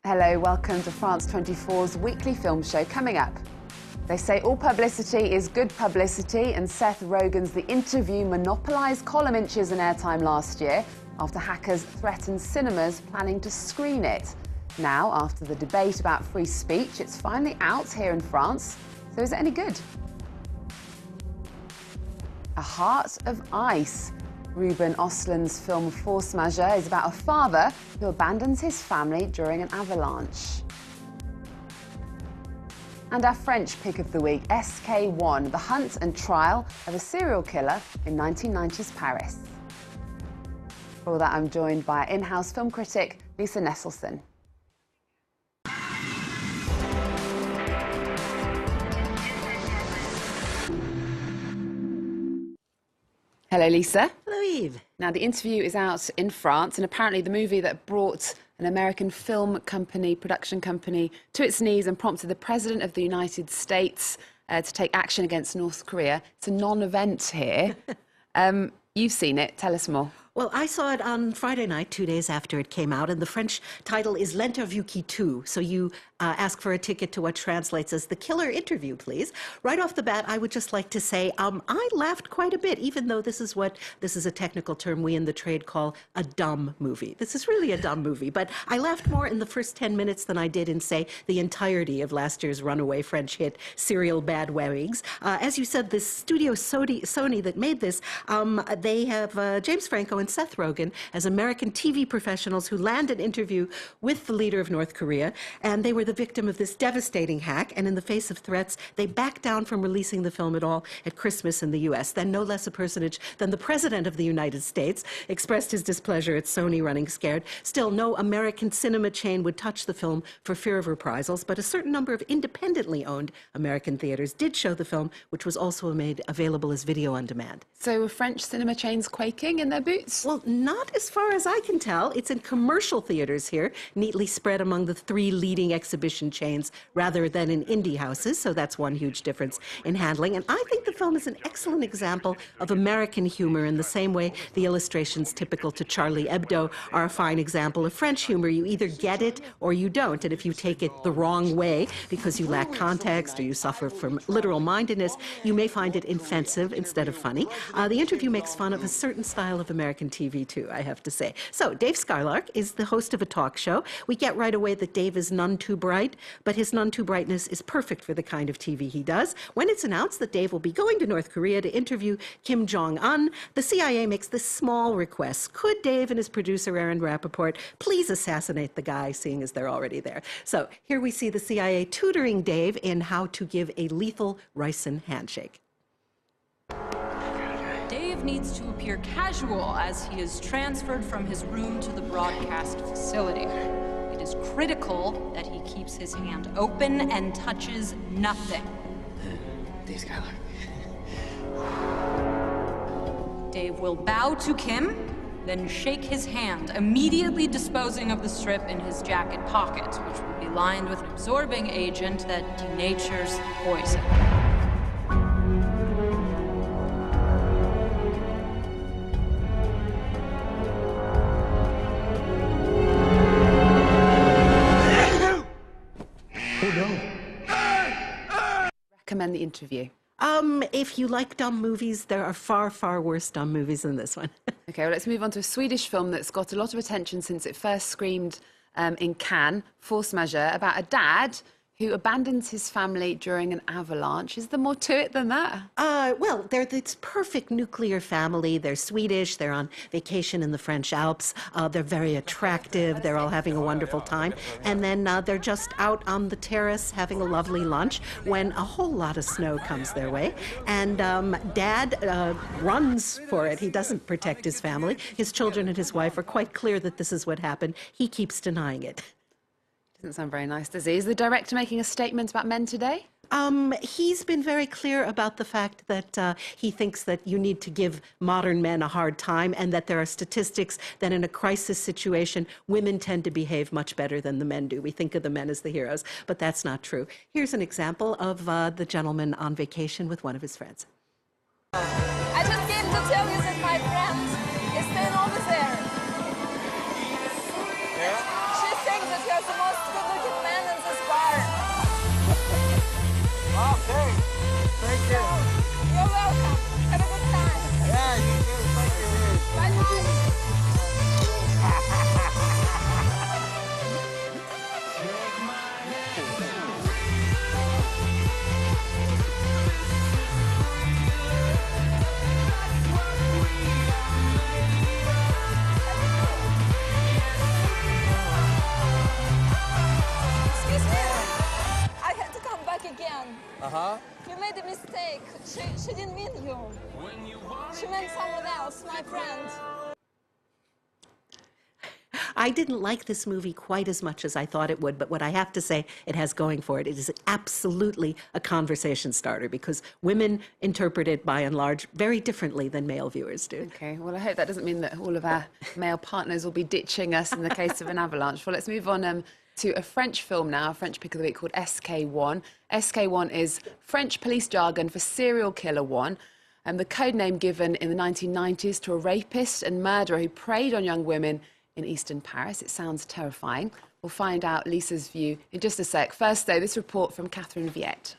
Hello, welcome to France 24's weekly film show. Coming up, they say all publicity is good publicity, and Seth Rogen's The Interview monopolised column inches and airtime last year after hackers threatened cinemas planning to screen it. Now, after the debate about free speech, it's finally out here in France. So is it any good? A Heart of Ice. Ruben Östlund's film Force Majeure is about a father who abandons his family during an avalanche. And our French pick of the week, SK1, the hunt and trial of a serial killer in 1990s Paris. For all that, I'm joined by in-house film critic Lisa Nesselson. Hello, Lisa. Hello, Eve. Now, The Interview is out in France, and apparently the movie that brought an American film company, production company, to its knees and prompted the President of the United States to take action against North Korea. It's a non-event here. You've seen it. Tell us more. Well, I saw it on Friday night, 2 days after it came out, and the French title is L'Interview qui tue. So you ask for a ticket to what translates as The Killer Interview, please. Right off the bat, I would just like to say I laughed quite a bit, even though this is a technical term we in the trade call a dumb movie. This is really a dumb movie, but I laughed more in the first 10 minutes than I did in, say, the entirety of last year's runaway French hit, Serial Bad Weddings. As you said, this studio Sony that made this, they have James Franco and Seth Rogen as American TV professionals who land an interview with the leader of North Korea, and they were the victim of this devastating hack, and in the face of threats, they backed down from releasing the film at all at Christmas in the U.S. Then no less a personage than the President of the United States expressed his displeasure at Sony running scared. Still, no American cinema chain would touch the film for fear of reprisals, but a certain number of independently owned American theaters did show the film, which was also made available as video on demand. So were French cinema chains quaking in their boots? Well, not as far as I can tell. It's in commercial theaters here, neatly spread among the 3 leading exhibition chains rather than in indie houses, so that's one huge difference in handling. And I think the film is an excellent example of American humor in the same way the illustrations typical to Charlie Hebdo are a fine example of French humor. You either get it or you don't, and if you take it the wrong way because you lack context or you suffer from literal mindedness, you may find it offensive instead of funny. The Interview makes fun of a certain style of American TV too, I have to say. So Dave Skylark is the host of a talk show. We get right away that Dave is none too bright, but his none too brightness is perfect for the kind of TV he does. When it's announced that Dave will be going to North Korea to interview Kim Jong-un, the CIA makes this small request. Could Dave and his producer, Aaron Rappaport, please assassinate the guy, seeing as they're already there? So here we see the CIA tutoring Dave in how to give a lethal ricin handshake. Dave needs to appear casual as he is transferred from his room to the broadcast facility. It is critical that he keeps his hand open and touches nothing. Dave Skylark. Dave will bow to Kim, then shake his hand, immediately disposing of the strip in his jacket pocket, which will be lined with an absorbing agent that denatures poison. Recommend The Interview. If you like dumb movies, there are far, far worse dumb movies than this one. Okay, well, let's move on to a Swedish film that's got a lot of attention since it first screened in Cannes, Force Majeure, about a dad who abandons his family during an avalanche. Is there more to it than that? Well, they're this perfect nuclear family. They're Swedish. They're on vacation in the French Alps. They're very attractive. They're all having a wonderful time. And then they're just out on the terrace having a lovely lunch when a whole lot of snow comes their way. And Dad runs for it. He doesn't protect his family. His children and his wife are quite clear that this is what happened. He keeps denying it. Doesn't sound very nice, does he? Is the director making a statement about men today? He's been very clear about the fact that he thinks that you need to give modern men a hard time, and that there are statistics that in a crisis situation, women tend to behave much better than the men do. We think of the men as the heroes, but that's not true. Here's an example of the gentleman on vacation with one of his friends. I just came to tell you that my friend is staying over there. Yeah? She thinks that you're the most good-looking man in this bar. Okay. Thank you. You're welcome. Have a good time. Yeah, you too. Thank you. Bye-bye. Excuse me. I had to come back again. Uh-huh. You made a mistake. She didn't mean you. She meant someone else, my friend. I didn't like this movie quite as much as I thought it would, but what I have to say it has going for it, it is absolutely a conversation starter because women interpret it by and large very differently than male viewers do. Okay, well, I hope that doesn't mean that all of our male partners will be ditching us in the case of an avalanche. Well, let's move on to a French film now, a French pick of the week called SK1. SK1 is French police jargon for serial killer one, and the code name given in the 1990s to a rapist and murderer who preyed on young women in eastern Paris. It sounds terrifying. We'll find out Lisa's view in just a sec. First, though, this report from Catherine Viette.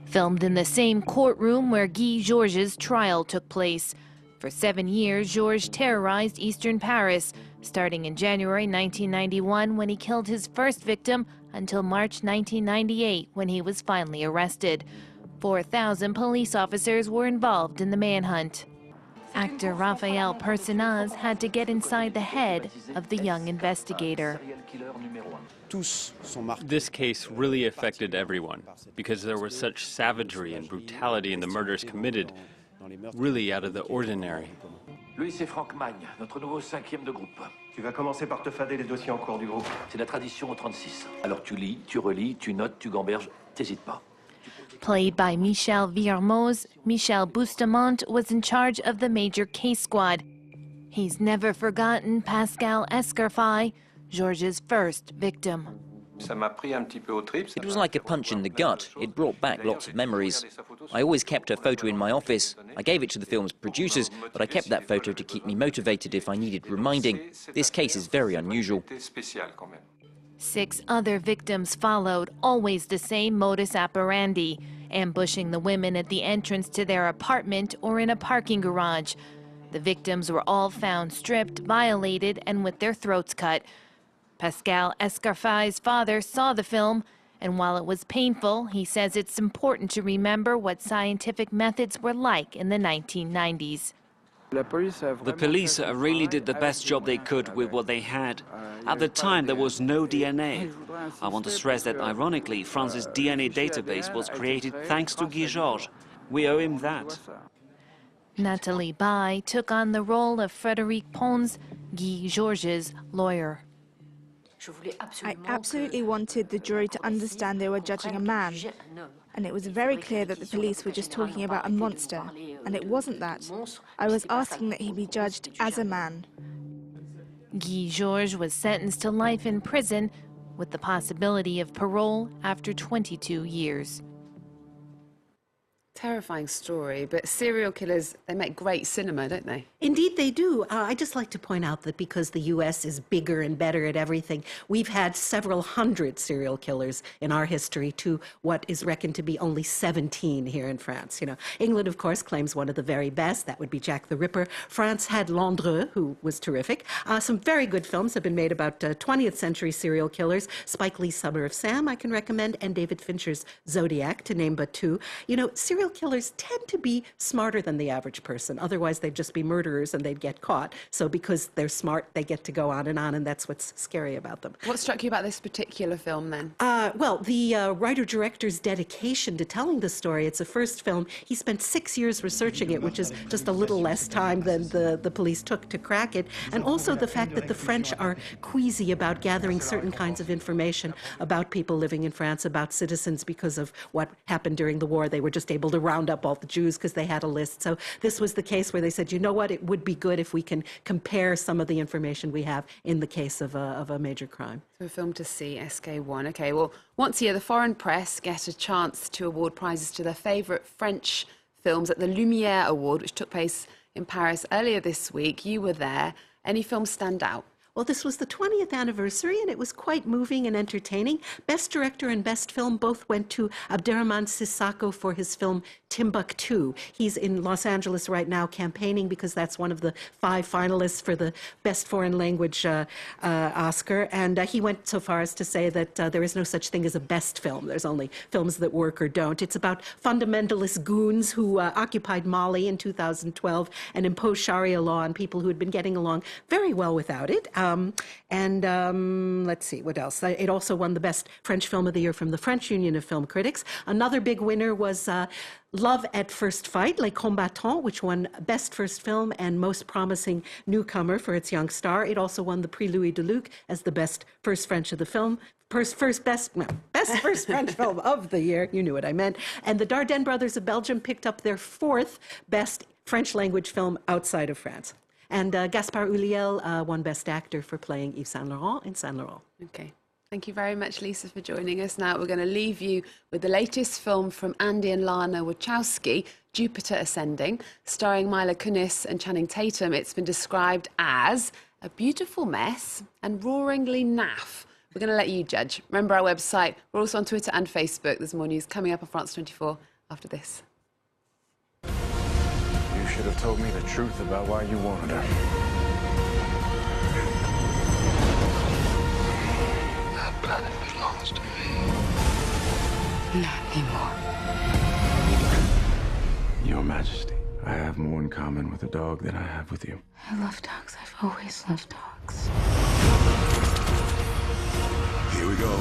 Filmed in the same courtroom where Guy Georges' trial took place. For 7 years, Georges terrorized eastern Paris, starting in January 1991 when he killed his first victim until March 1998 when he was finally arrested. 4,000 police officers were involved in the manhunt. Actor Raphael Personnaz had to get inside the head of the young investigator. This case really affected everyone because there was such savagery and brutality in the murders committed, really out of the ordinary. Louis, c'est Franck Magne, notre nouveau 5e de groupe. Tu vas commencer par te fader les dossiers en cours du groupe. C'est la tradition au 36. Alors tu lis, tu relis, tu notes, tu gamberges, t'hésites pas. Played by Michel Villermoz, Michel Bustamante was in charge of the major case squad. He's never forgotten Pascal Escarfaille, Georges' first victim. It was like a punch in the gut. It brought back lots of memories. I always kept her photo in my office. I gave it to the film's producers, but I kept that photo to keep me motivated if I needed reminding. This case is very unusual. 6 other victims followed, always the same modus operandi, ambushing the women at the entrance to their apartment or in a parking garage. The victims were all found stripped, violated, and with their throats cut. Pascal Escarfaille's father saw the film, and while it was painful, he says it's important to remember what scientific methods were like in the 1990s. The police really did the best job they could with what they had. At the time, there was no DNA. I want to stress that, ironically, France's DNA database was created thanks to Guy Georges. We owe him that. Nathalie Baye took on the role of Frédéric Pons, Guy Georges' lawyer. I absolutely wanted the jury to understand they were judging a man. And it was very clear that the police were just talking about a monster. And it wasn't that. I was asking that he be judged as a man. Guy Georges was sentenced to life in prison with the possibility of parole after 22 years. Terrifying story, but serial killers, they make great cinema, don't they? Indeed they do. I just like to point out that because the U.S. is bigger and better at everything, we've had several hundred serial killers in our history to what is reckoned to be only 17 here in France. You know, England, of course, claims one of the very best. That would be Jack the Ripper. France had Londres, who was terrific. Some very good films have been made about 20th century serial killers. Spike Lee's Summer of Sam, I can recommend, and David Fincher's Zodiac, to name but 2. You know, serial killers tend to be smarter than the average person. Otherwise, they'd just be murderers and they'd get caught. So because they're smart, they get to go on, and that's what's scary about them. What struck you about this particular film, then? Well, the writer-director's dedication to telling the story. It's a first film. He spent 6 years researching it, which is just a little less time than the police took to crack it. And also the fact that the French are queasy about gathering certain kinds of information about people living in France, about citizens, because of what happened during the war. They were just able to round up all the Jews because they had a list. So this was the case where they said, you know what, it would be good if we can compare some of the information we have in the case of a major crime. So a film to see, SK1. Okay, well, once a year, the foreign press get a chance to award prizes to their favourite French films at the Lumière Award, which took place in Paris earlier this week. You were there. Any films stand out? Well, this was the 20th anniversary, and it was quite moving and entertaining. Best Director and Best Film both went to Abderrahmane Sissako for his film Timbuktu. He's in Los Angeles right now campaigning because that's one of the 5 finalists for the Best Foreign Language Oscar. And he went so far as to say that there is no such thing as a best film. There's only films that work or don't. It's about fundamentalist goons who occupied Mali in 2012 and imposed Sharia law on people who had been getting along very well without it. Let's see, what else? It also won the Best French Film of the Year from the French Union of Film Critics. Another big winner was Love at First Fight, Les Combattants, which won Best First Film and Most Promising Newcomer for its young star. It also won the Prix Louis Deluc as the Best First French of the Film. Best First French Film of the Year. You knew what I meant. And the Dardenne brothers of Belgium picked up their 4th Best French Language Film outside of France. And Gaspard Ulliel won Best Actor for playing Yves Saint Laurent in Saint Laurent. Okay. Thank you very much, Lisa, for joining us. Now we're going to leave you with the latest film from Andy and Lana Wachowski, Jupiter Ascending, starring Mila Kunis and Channing Tatum. It's been described as a beautiful mess and roaringly naff. We're going to let you judge. Remember our website. We're also on Twitter and Facebook. There's more news coming up on France 24 after this. You should have told me the truth about why you wanted her. That planet belongs to me. Not anymore. Your Majesty, I have more in common with a dog than I have with you. I love dogs. I've always loved dogs. Here we go.